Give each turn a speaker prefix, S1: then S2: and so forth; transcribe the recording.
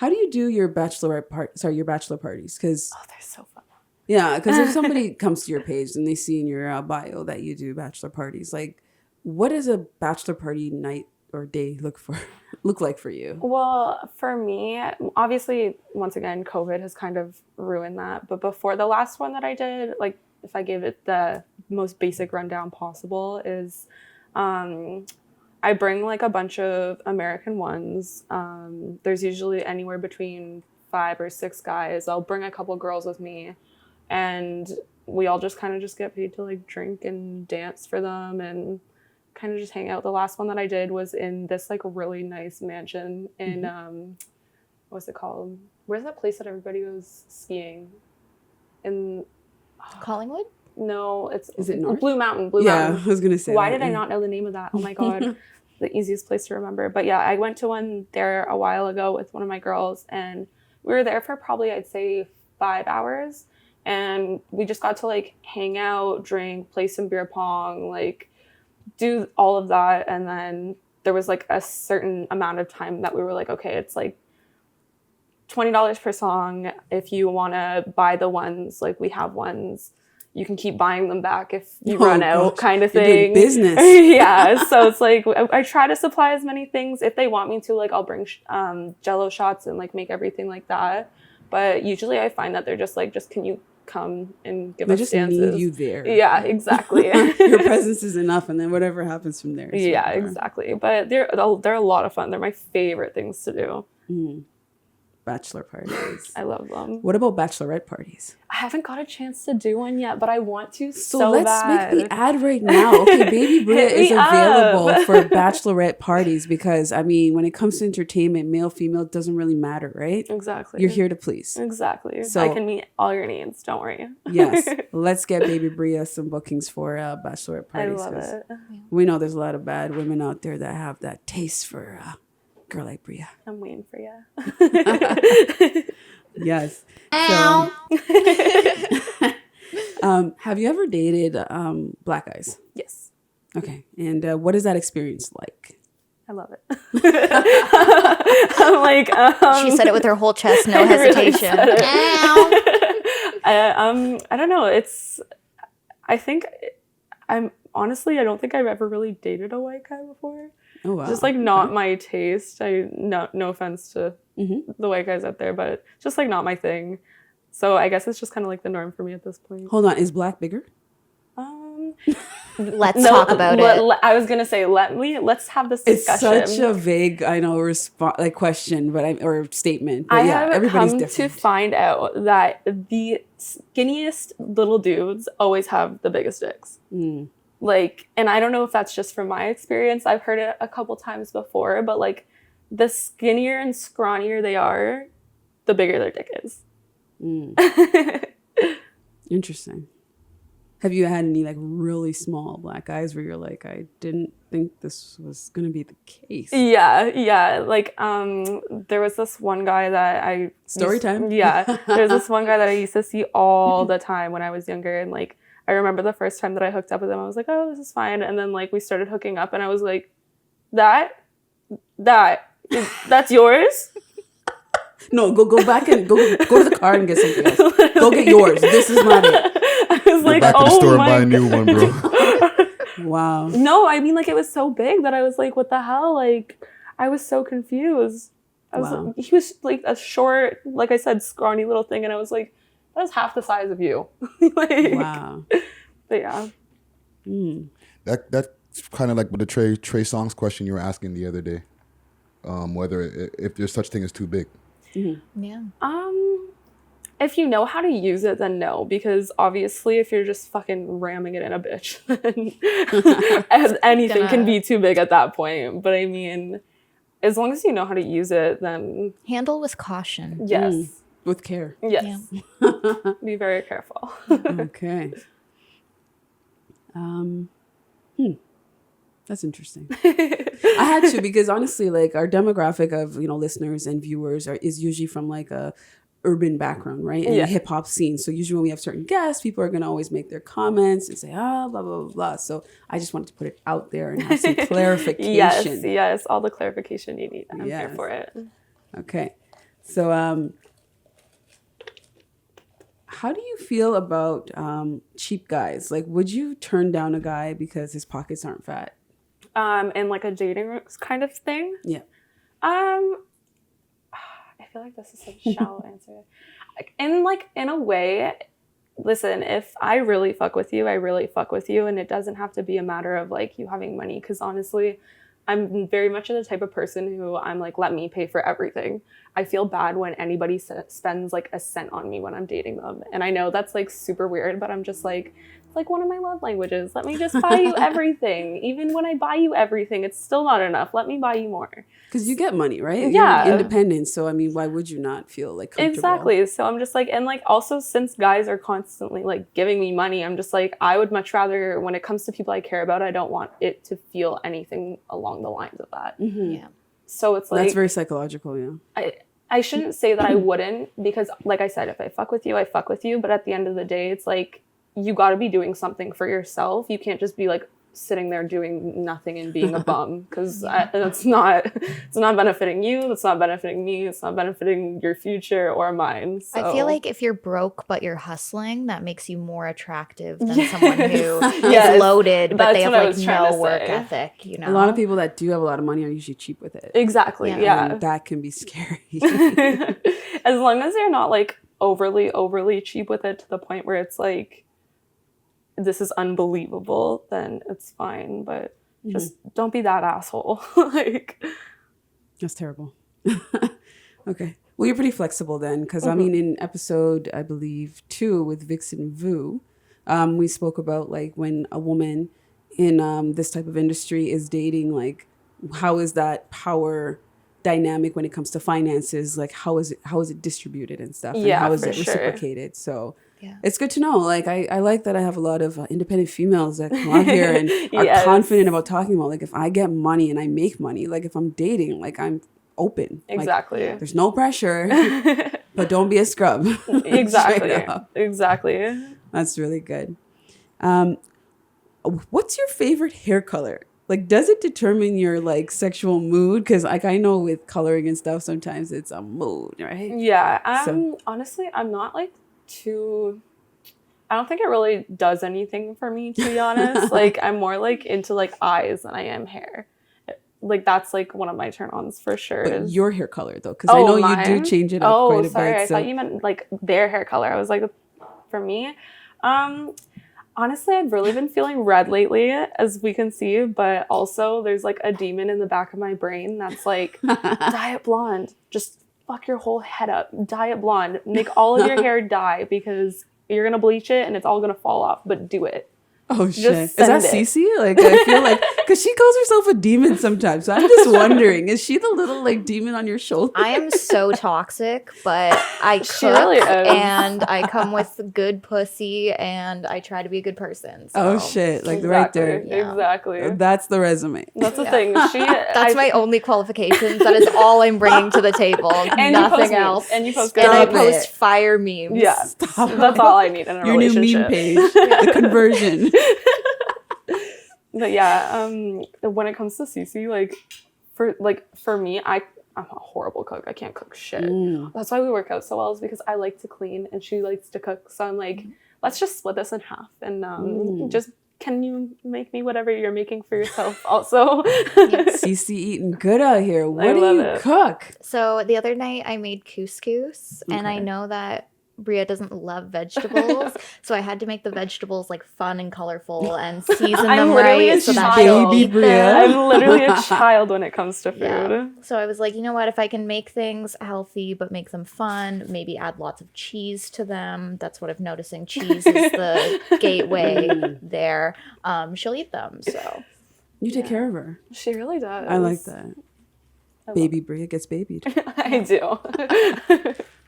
S1: How do you do your bachelor parties? Because
S2: they're so fun.
S1: Yeah, because if somebody comes to your page and they see in your bio that you do bachelor parties, like, what does a bachelor party night or day look like for you?
S2: Well, for me, obviously, once again, COVID has kind of ruined that. But before the last one that I did, like, if I gave it the most basic rundown possible, is I bring like a bunch of American ones. There's usually anywhere between 5 or 6 guys. I'll bring a couple girls with me, and we all just kind of just get paid to like drink and dance for them and kind of just hang out. The last one that I did was in this like really nice mansion in what's it called? Where's that place that everybody goes skiing? In
S3: Collingwood?
S2: No,
S1: Is it North?
S2: Blue Mountain.
S1: Yeah, I was gonna say.
S2: Why did I not know the name of that? Oh my god, the easiest place to remember. But yeah, I went to one there a while ago with one of my girls, and we were there for probably I'd say 5 hours, and we just got to like hang out, drink, play some beer pong, like do all of that, and then there was like a certain amount of time that we were like, okay, it's like $20 per song. If you want to buy the ones, like we have ones, you can keep buying them back if you run out, kind of thing.
S1: Business.
S2: Yeah. So it's like, I try to supply as many things. If they want me to, like I'll bring Jello shots and like make everything like that. But usually I find that they're just like, can you come and give us dances? They just need you there. Yeah, exactly.
S1: Your presence is enough, and then whatever happens from there.
S2: Yeah, exactly. But they're a lot of fun. They're my favorite things to do.
S1: Mm. Bachelor parties.
S2: I love them.
S1: What about bachelorette parties?
S2: I haven't got a chance to do one yet, but I want to so
S1: let's
S2: bad.
S1: make the ad right now. Okay, Baby Bria is available for bachelorette parties because, I mean, when it comes to entertainment, male, female, it doesn't really matter, right?
S2: Exactly.
S1: You're here to please.
S2: Exactly. So I can meet all your needs. Don't worry.
S1: Yes. Let's get Baby Bria some bookings for bachelorette parties.
S2: I love it.
S1: We know there's a lot of bad women out there that have that taste for girl like Bria.
S2: I'm waiting for you.
S1: Yes.
S3: Ow.
S1: So, have you ever dated black guys?
S2: Yes.
S1: Okay. And what is that experience like?
S2: I love it. I'm like,
S3: she said it with her whole chest, no hesitation.
S2: Really I don't know. I don't think I've ever really dated a white guy before.
S1: Oh, wow.
S2: Just like not my taste. No offense to the white guys out there, but just like not my thing. So I guess it's just kind of like the norm for me at this point.
S1: Hold on, is black bigger?
S3: Let's talk about it.
S2: I was gonna say let's have this discussion.
S1: It's such a vague, I know, question, or statement. But
S2: I
S1: yeah,
S2: have
S1: everybody's
S2: come
S1: different.
S2: to find out that the skinniest little dudes always have the biggest dicks.
S1: Mm.
S2: Like, and I don't know if that's just from my experience. I've heard it a couple times before, but like the skinnier and scrawnier they are, the bigger their dick is.
S1: Mm. Interesting. Have you had any like really small black guys where you're like, I didn't think this was going to be the case?
S2: Yeah. Like, there was this one guy that
S1: Story time?
S2: Yeah. There's this one guy that I used to see all the time when I was younger, and like, I remember the first time that I hooked up with him, I was like, oh, this is fine. And then like we started hooking up and I was like, that's yours?
S1: No, go back and go to the car and get something else. Go get yours. This is not it.
S2: I was like,
S4: back to the store and buy a new one, bro.
S1: Wow.
S2: No, I mean like it was so big that I was like, what the hell? Like I was so confused. He was like a short, like I said, scrawny little thing. And I was like, that's half the size of you. Like,
S1: wow.
S2: But yeah.
S1: Mm.
S4: That's kind of like with the Trey Songz question you were asking the other day. Whether if there's such thing as too big.
S3: Mm-hmm. Yeah.
S2: If you know how to use it, then no. Because obviously if you're just fucking ramming it in a bitch, then anything can be too big at that point. But I mean, as long as you know how to use it, then...
S3: Handle with caution.
S2: Yes.
S1: Mm. With care.
S2: Yes. Yeah. Be very careful.
S1: Okay. That's interesting. I had to, because honestly, like our demographic of, listeners and viewers is usually from like a urban background, right? And the hip hop scene. So usually when we have certain guests, people are going to always make their comments and say, blah, blah, blah, blah. So I just wanted to put it out there and have some clarification.
S2: Yes. All the clarification you need. I'm here for it.
S1: Okay. So, how do you feel about cheap guys? Like, would you turn down a guy because his pockets aren't fat?
S2: In like a dating kind of thing?
S1: Yeah.
S2: I feel like this is such a shallow answer. In a way, listen, if I really fuck with you, I really fuck with you, and it doesn't have to be a matter of like you having money, because honestly, I'm very much the type of person who I'm like, let me pay for everything. I feel bad when anybody spends like a cent on me when I'm dating them. And I know that's like super weird, but I'm just like, it's like one of my love languages. Let me just buy you everything. Even when I buy you everything, it's still not enough. Let me buy you more.
S1: Because you get money, right?
S2: Yeah.
S1: You're independent. So, I mean, why would you not feel like comfortable?
S2: Exactly. So I'm just like, and like also since guys are constantly like giving me money, I'm just like, I would much rather, when it comes to people I care about, I don't want it to feel anything along the lines of that.
S1: Mm-hmm.
S3: Yeah.
S2: So it's like...
S1: That's very psychological, yeah.
S2: I shouldn't say that I wouldn't, because like I said, if I fuck with you, I fuck with you. But at the end of the day, it's like, you got to be doing something for yourself. You can't just be like sitting there doing nothing and being a bum, because it's not benefiting you. It's not benefiting me. It's not benefiting your future or mine. So.
S3: I feel like if you're broke but you're hustling, that makes you more attractive than someone who
S2: Yes,
S3: is loaded but they have like no work
S2: say.
S3: ethic. You know,
S1: A lot of people that do have a lot of money are usually cheap with it.
S2: Exactly. Yeah.
S1: And that can be scary.
S2: As long as you're not like overly cheap with it to the point where it's like, this is unbelievable, then it's fine. But just don't be that asshole. Like,
S1: that's terrible. Okay. Well, you're pretty flexible then, because I mean, in episode, I believe 2 with Vixen Vu, we spoke about like when a woman in this type of industry is dating, like how is that power dynamic when it comes to finances? Like how is it distributed and stuff? And how is it reciprocated? So it's good to know. Like I like that I have a lot of independent females that come out here and are confident about talking about like, if I get money and I make money, like if I'm dating, like I'm open.
S2: Exactly.
S1: Like, there's no pressure, but don't be a scrub.
S2: Exactly.
S1: That's really good. What's your favorite hair color? Like, does it determine your like sexual mood? Because like I know with coloring and stuff, sometimes it's a mood, right?
S2: Yeah. Honestly, I'm not like I don't think it really does anything for me, to be honest. Like I'm more like into like eyes than I am hair. Like that's like one of my turn-ons for sure.
S1: But your hair color though, because I know mine? You do change it up quite a bit. Oh, sorry,
S2: I thought you meant like their hair color. I was like, for me, honestly, I've really been feeling red lately, as we can see. But also, there's like a demon in the back of my brain that's like, dye it blonde. Just fuck your whole head up. Dye it blonde. Make all of your hair dye, because you're gonna bleach it and it's all gonna fall off. But do it.
S1: Oh shit! Is that Ceci? Like I feel like, because she calls herself a demon sometimes. So I'm just wondering, is she the little like demon on your shoulder?
S3: I am so toxic, but I cook
S2: really is.
S3: And I come with good pussy and I try to be a good person. So.
S1: Oh shit! Like right there.
S2: Yeah. Exactly.
S1: That's the resume.
S2: That's the thing.
S3: That's my only qualifications. That is all I'm bringing to the table.
S2: And
S3: nothing else.
S2: And you post.
S3: And I post fire memes.
S2: Yeah. That's all I need in a relationship.
S1: Your new meme page. The conversion.
S2: But yeah, when it comes to Ceci, for me, I'm a horrible cook. I can't cook shit. That's why we work out so well, is because I like to clean and she likes to cook. So I'm like, let's just split this in half and just, can you make me whatever you're making for yourself also?
S1: Ceci eating good out here. What do you cook?
S3: So the other night I made couscous, and I know that Bria doesn't love vegetables, so I had to make the vegetables like fun and colorful and season them right so that she'll eat them.
S2: I'm literally a child when it comes to food.
S3: Yeah. So I was like, you know what? If I can make things healthy but make them fun, maybe add lots of cheese to them. That's what I'm noticing. Cheese is the gateway there. She'll eat them. So
S1: you take care of her.
S2: She really does.
S1: I like that. Baby Bria gets babied.
S2: I do.